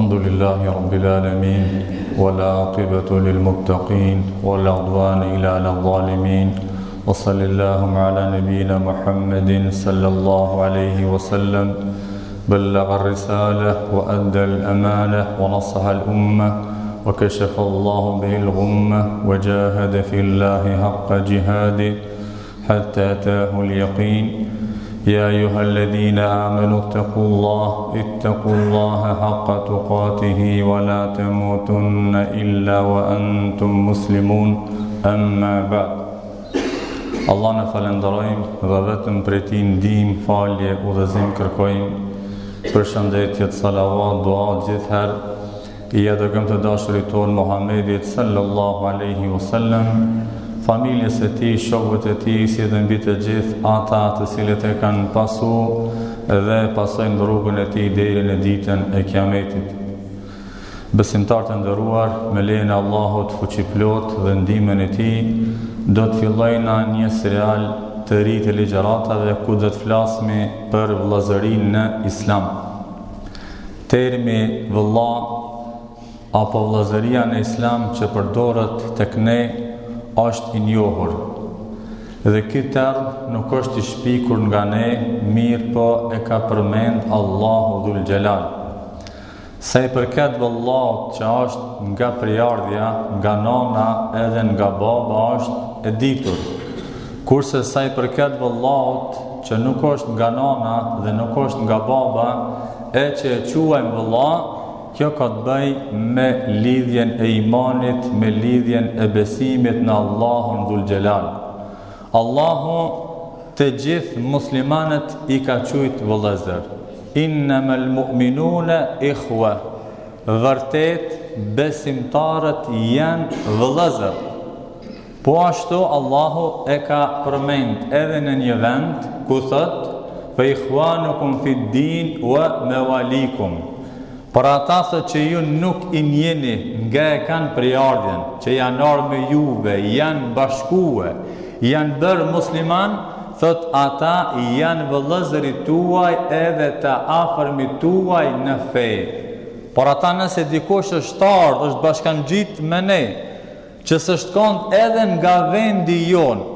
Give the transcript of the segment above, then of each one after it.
الحمد لله رب العالمين والعاقبة للمتقين ولا عدوان إلا على الظالمين وصلى اللهم على نبينا محمد صلى الله عليه وسلم بلغ الرسالة وأدى الأمانة ونصح الأمة وكشف الله به الغمة وجاهد في الله حق جهاده حتى أتاه اليقين يا أيها الذين آمنوا اتقوا الله حق تقاته ولا تموتن إلا وأنتم مسلمون أما بعد Allah në falenderojmë dhe vetëm prej Tij ndihmë, falje, udhëzim kërkojmë. Përshëndetje, salavat, dua gjithherë I edhëm të dashurit tonë Muhammedit sallallahu alaihi wasallam, familjes e tij, shokëve të tij, si dhe mbi të gjithë ata të cilët e kanë pasur dhe pasojnë rrugën e tij deri në ditën e Kiametit. Besimtarë të nderuar, me lejen e Allahut fuqiplot dhe ndihmën e Tij, do të fillojna një serial të ri të ligjëratave ku do të flasmi për vëllazërinë në Islam. Termi vëlla apo vëllazëria në Islam që përdoret tek ne është I njohur. Dhe ky term nuk është I shpikur nga ne, mirë po e ka përmend Allahu Dhul Jalal. Sa I përket vëllaut që është nga prejardhja, nga nana edhe nga baba është e ditur. Kurse sa I përket vëllaut që nuk është nga nana dhe nuk është nga baba, e që e quajmë vëlla, kjo ka të bëj me lidhjen e imanit, me lidhjen e besimit në Allahun Dhul Jalal. Allahu të gjithë muslimanët I ka quajtur vëllezër. Innamal mu'minuna ikhwa. Vërtet besimtarët janë vëllezër. Po ashtu Allahu e ka përmend edhe në një vend ku thot: "Fa ikhwanukum fid din wa mawalikum." Për ata që ju nuk I njeni nga e kanë prejardhjen, që janë ardhur me juve, janë bashkue, janë bërë musliman, thot ata janë vëllezërit tuaj edhe të afërmit tuaj në fe. Por ata nëse dikush është ardhur, është bashkangjit me ne, që së shkon edhe nga vendi jon,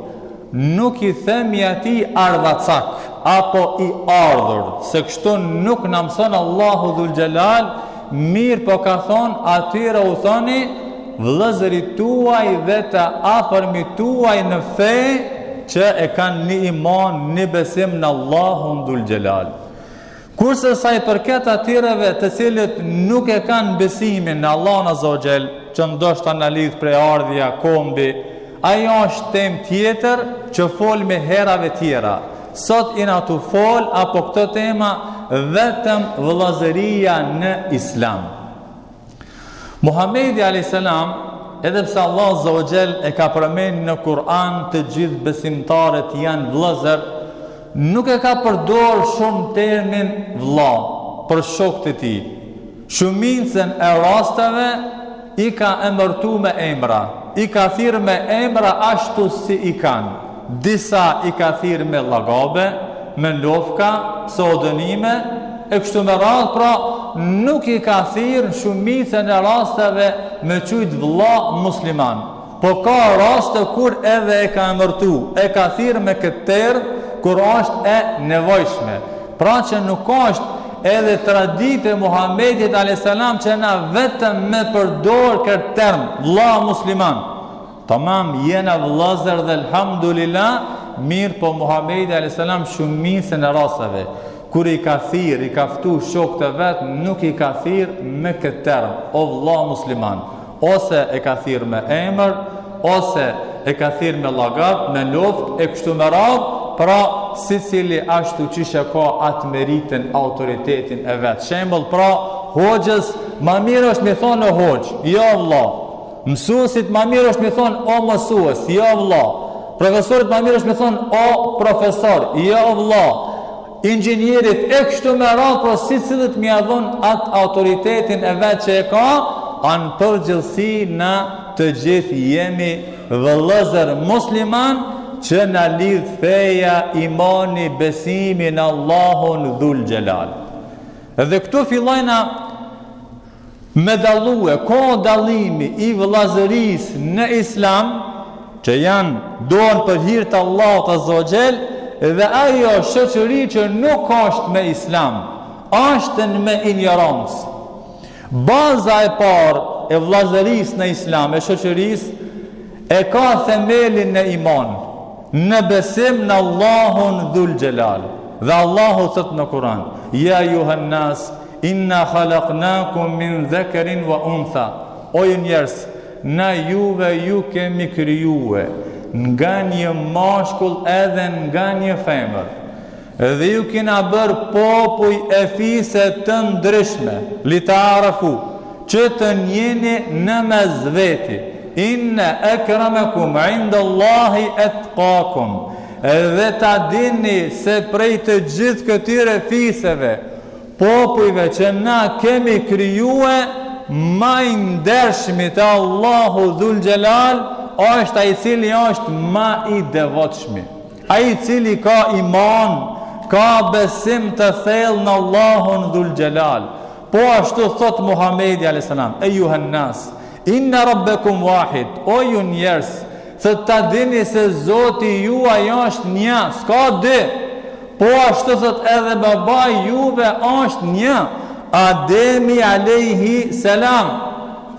nuk I themi atij ardhacak apo I ardhur, se kështu nuk na mëson Allahu Dhul Jalal, mirë po ka thonë atyre u thoni vëllezërit tuaj dhe të afërmit tuaj në fe, që e kanë një iman, një besim në Allahun Dhul Jalal. Kurse sa I përket atyreve të cilët nuk e kanë besimin në Allahun Azza wa Jall, që ndoshta na lidh prejardhja, kombi, ajo është temë tjetër që fol me herave tjera. Sot ina tu fol apo këto tema vetëm vëllazëria në Islam. Muhamedi alayhis salam, edhe pse Allah Azza wa Jall e ka përmendur në Kur'an të gjithë besimtarët janë vëllazër, nuk e ka përdorur shumë termin vëlla për shokët e tij. Shumicën e rasteve I ka emërtuar me emra, I ka thirrë me emra ashtu si I kanë. Disa I ka thirrë me llagabe, me lofka, pseudonime, e kështu me radhë, pra nuk I ka thirrë shumicën e rasteve me quajt vëlla musliman. Po ka raste kur edhe e ka emërtuar, e ka thirrë me këtë term kur është e nevojshme. Pra që nuk është edhe tradite Muhammedit alayhis salam që na vetëm me përdor këtë term vëlla musliman. Tamam, jena vëllazër dhe alhamdulillah, mirë po Muhammedi alayhis salam shumicën e rasteve kur I ka thirrë, I ka ftuar shokët e vet, nuk I ka thirrë me këtë term, o vëlla musliman, ose e ka thirrë me emër, ose e ka thirrë me llagab, me loftë e kështu me radhë, pra sicili ashtu çish e ka atë meritën, autoritetin e vet. Shembull, pra hoxhës më mirë është më thonë hoxh, jo vëlla. Mësuesit më mirë është më thonë o mësues, jo vëlla. Profesorit më mirë është më thonë o profesor, jo vëlla. Inxhinierit e kështu me radhë, por sicilit më ia dhon atë autoritetin e vet që e ka, anë përgjithësi na të gjithë jemi vëllezër musliman që na lidh feja, imani, besimi në Allahun Dhul Jalal. Dhe këtu fillojna me dallue, ka dallimi I vëllazërisë në Islam, që janë doan për hir të Allahut Azza wa Jall, dhe ajo shoqëri që nuk është me Islam, është me ignorancë. Baza e parë e vëllazërisë në Islam, e shoqërisë, e ka themelin në iman, në besim në Allahun Dhul Jalal. Dhe Allahu thot në Kur'an: "Ya ayyuhan nas, inna khalaqnakum min dhakarin wa untha." O ju njerëz, na juve ju kemi krijuar nga një mashkull edhe nga një femër. Dhe ju kena bërë popuj e fise të ndryshme, li ta'arafu, që të njeni në mes veti. Inna akramakum inda Allahi atqakum. Dhe ta dini se prej të gjithë këtyre fiseve, popujve që na kemi krijuar, ma I ndershmi të Allahu Dhul Jalal është ai cili është ma I devotshmi, ai cili ka iman, ka besim të thellë në Allahun Dhul Jalal. Po ashtu thot Muhamedi alayhis salam: "Ejuhan nas, inna rabbakum wahid." O ju njerëz, se ta dini se Zoti juaj është një, s'ka dy. Po ashtu thot edhe babai juve është një, Ademi alayhi salam.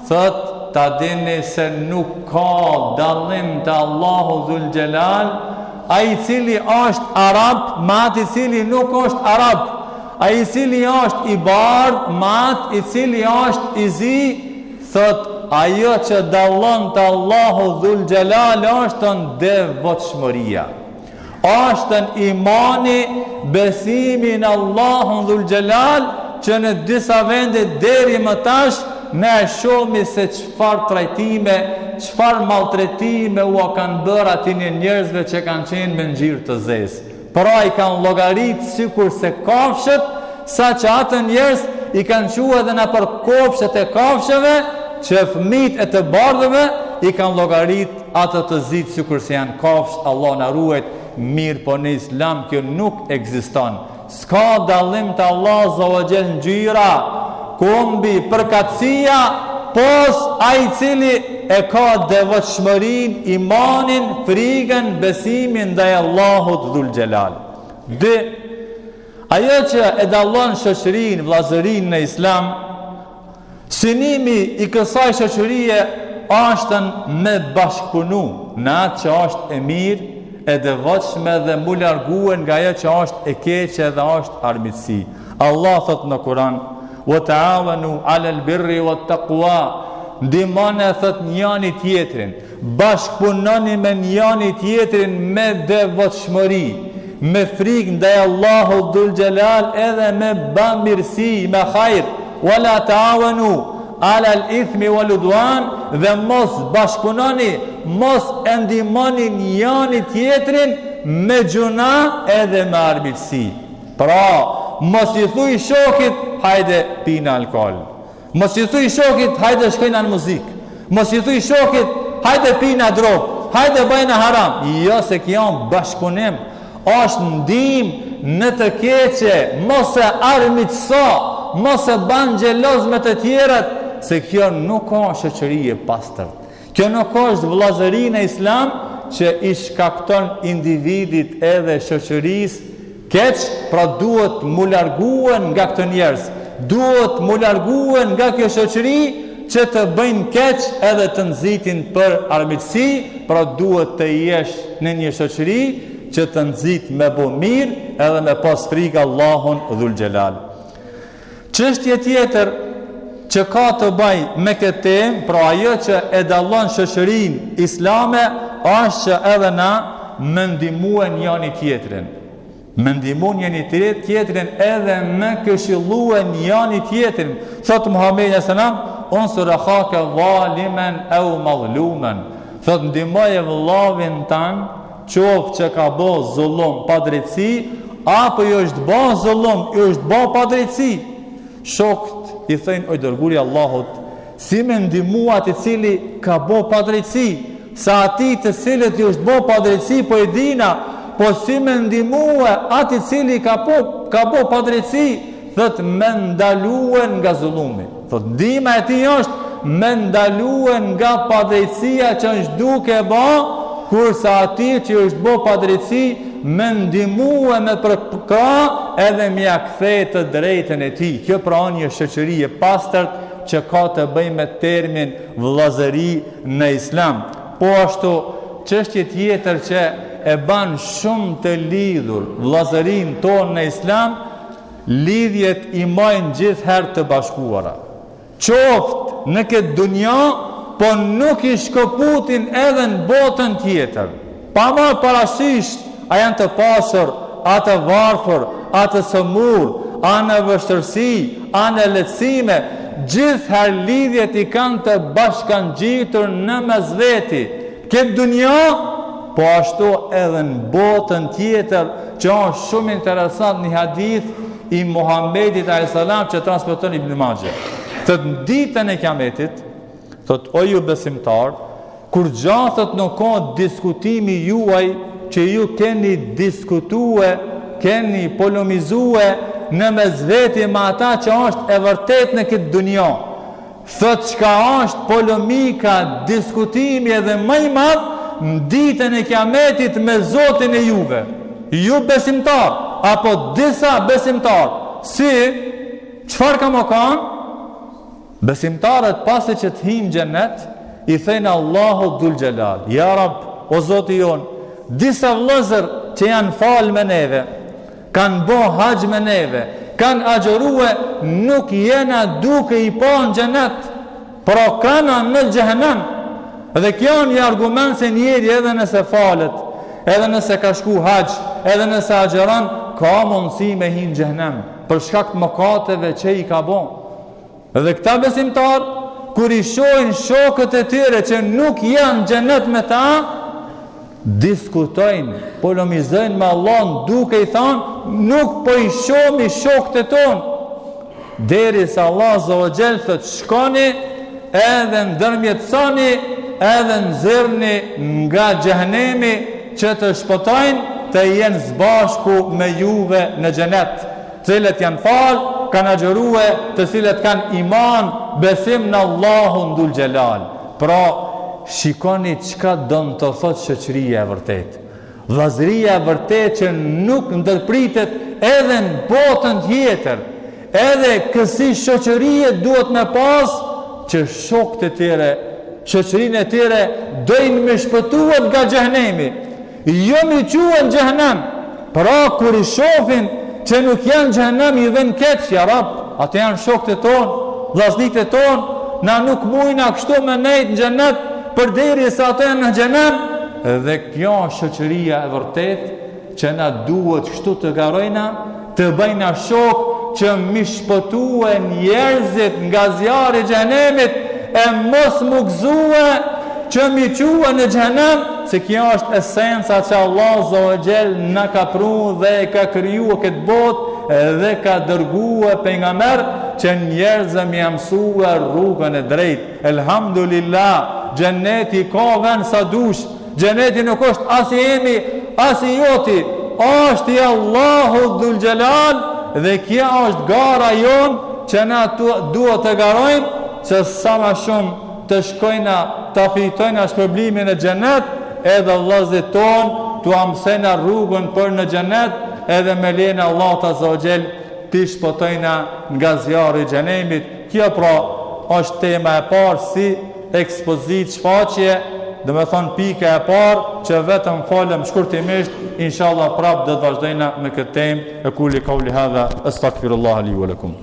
Thot ta dini se nuk ka dallim të Allahu Dhul Jalal, ai cili është arab, ma I cili nuk është arab, ai cili është I bardh, ma I cili është I zi. Thot ajo që dallon të Allahu Dhul Jalal është në devotshmëria, është në imani, besimi në Allahun Dhul Jalal, që në disa vende deri më tash ne shohim se çfarë trajtime, çfarë maltretime u kanë bërë atyre njerëzve që kanë qenë me ngjyrë të zezë. Pra I kanë llogarit sikur se kafshët, sa që atë njerëz I kanë quajtur edhe në për kopshtet e kafshëve, që fëmijët e të bardhëve I kanë llogarit atë të zitë sikur se janë kafshë. Allah na ruaj. Mirë, po në Islam kjo nuk ekziston. S'ka dallim të Allah Azza wa Jall ngjyra, kombi, përkatësia, pos ai cili e ka devotshmërinë, imanin, frikën, besimin ndaj Allahut Dhul Jalal. Ajo që e dallon shoqërinë, vllazërinë në Islam, synimi I kësaj shoqërie është me bashkëpunu në atë që është e mirë, e devotshme dhe mu larguen nga ajo që është e keqe dhe është armiqësi. Allah thot në Kur'an: "Wa ta'awanu 'alal birri wat taqwa." Ndihmoni thot njëri tjetrin, bashkëpunoni me njëri tjetrin me devotshmëri, me frikë ndaj Allahut Dhul Jalal, edhe me bamirësi, me hajër. "Wala ta'awanu 'alal ithmi wal udwan." Dhe mos bashkëpunoni, mos e ndihmoni njëri tjetrin me gjuna edhe me armiqësi. Pra, mos I thuj shokit hajde pina alkool, mos I thuj shokit hajde shkojna në muzikë, mos I thuj shokit hajde pina drogë, hajde bëjna haram. Jo, se kjo bashkëpunim është ndihmë në të keqe, mos e armiqëso, mos e ban xheloz me të tjerët, se kjo nuk ka shoqëri e pastër. Kjo nuk është vëllazëri në Islam që I shkakton individit edhe shoqërisë keq. Pra duhet mu larguen nga këto njerëz, duhet mu larguen nga kjo shoqëri që të bëjnë keq edhe të nxitin për armiqësi. Pra duhet të jesh në një shoqëri që të nxit me bo mirë edhe me pas frikë Allahun Dhul Jalal. Çështje tjetër që ka të bëj me këtë temë, pra ajo që e dallon shoqërinë islame, është që edhe na me ndihmuen njëri tjetrin. Me ndihmuen njëri tjetrin edhe me këshilluen njëri tjetrin. Thot Muhamedi sallam: "Unsur akhaka zaliman aw mazluman." Thot ndihmoje vëllavin tan, qoftë që ka bë zullum pa drejtësi, apo jo është bë zullum, jo është bë pa drejtësi. Shokët I thënë: "Oj dërguri Allahut, si me ndihmu atë I cili ka bë pa drejtësi, sa ati të cilët ju është bë pa drejtësi po e dina, po si me ndihmu atë I cili ka bë pa drejtësi, thot me ndaluen nga zullumi." Thot ndihma e tij është me ndalue nga padrejtësia që është duke bë, kurse atij që është bë padrejtësi me ndihmue me përkra edhe me ia kthej të drejtën e tij. Kjo pra një shoqëri e pastërt që ka të bëjë me termin vëllazëri në Islam. Po ashtu çështje tjetër që e ban shumë të lidhur vëllazërinë tonë në Islam, lidhjet i majnë gjithherë të bashkuara. Qoftë në këtë dunja, po nuk i shkëputin edhe në botën tjetër. Pa marrë parasysh, a janë të pasur, a të varfër, a të sëmur, a në vështërsi, a në lehtësime, gjithherë lidhjet i kanë të bashkangjitur në mes veti. Këtë dunja, po ashtu edhe në botën tjetër, që është shumë interesant një hadith i Muhammedit a.s. që transmeton Ibn Majah. Thot në ditën e Kiametit, thot o ju besimtar, kur gjathët në ka diskutimi juaj që ju keni diskutue, keni polemizue në mes veti me ata që është e vërtet në këtë dunja. Thot çka është polemika, diskutimi edhe më i madh në ditën e Kiametit me Zotin e juve. Ju besimtar, apo disa besimtar, si, çfarë ka më kanë? Besimtarët pasi që të hinë xhenet, i thejnë Allahu Dhul Gjelal, ja Rab, o Zoti jon, disa vëllezër që janë falë me neve, kanë bo haqë me neve, kanë agjërue, nuk jena duke i pa në xhenet, pra kanë në xhehenem. Dhe kjo një argument se njeri edhe nëse falet, edhe nëse ka shku haqë, edhe nëse agjeron, ka mundësi me hinë xhehenem, për shkak të mëkateve që i ka bo. Dhe këta besimtar, kur i shohin shokët e tyre që nuk janë xhenet me ta, diskutojnë, polemizojnë me Allahun duke i thënë, nuk po i shohmi shokët e tonë. Derisa Allah Azza wa Jall thotë shkoni edhe ndërmjetësoni, edhe nxirrni nga xhehenemi që të shpëtojnë të jenë zbashku me juve në xhenet, cilët janë falë, kanë agjërue, të cilët kanë iman, besim në Allahun Dhul Gjelal. Pra, shikoni çka don të thotë shoqëria e vërtet. Vëllazëria e vërtet që nuk ndërpritet edhe në botën tjetër. Edhe kësi shoqërie duhet me pas që shokët e tyre, shoqërinë e tyre dojnë me shpëtuar nga xhehenemi. Jo mi quhen xhehenem. Pra, kur i shohin që nuk janë xhehenem, i vën keq, ja Rab, atë janë shokët e tonë, vllaznikët e tonë, na nuk mujna kështu me nejt në xhenet, përderisa ato janë në xhenem. Dhe kjo shoqëria e vërtet që na duhet kështu të garojna, të bëjna shok që mi shpëtue njerëzit nga zjarri i xhenemit, e mos mu gëzue që mi quhe në xhenem, se kjo është esenca që Allah Azza wa Jall na ka pru dhe e ka kriju këtë botë dhe ka dërguar pejgamber që njerëzë mi mësua rrugën e drejtë. Elhamdulillah, xheneti ka vend sa dush. Xheneti nuk është as i emi, as i joti, është i Allahu Dhul Gjelal, dhe kjo është gara jon që na duhet të garojmë që sa më shumë të shkojna të fitojna shpërblimin e xhenet, edhe vëllezërit tonë t'u mësojna rrugën për në xhenet, edhe me lejen e Allahut Azza wa Jall t'i shpëtojna nga zjarri i xhenemit. Kjo pra është tema e parë si ekspozit shfaqje, dhe me thonë pika e parë që vetëm falem shkurtimisht, inshallah prap do të vazhdojna me këtë temë. E kuli kauli hadha, astaghfirullah li wa lakum.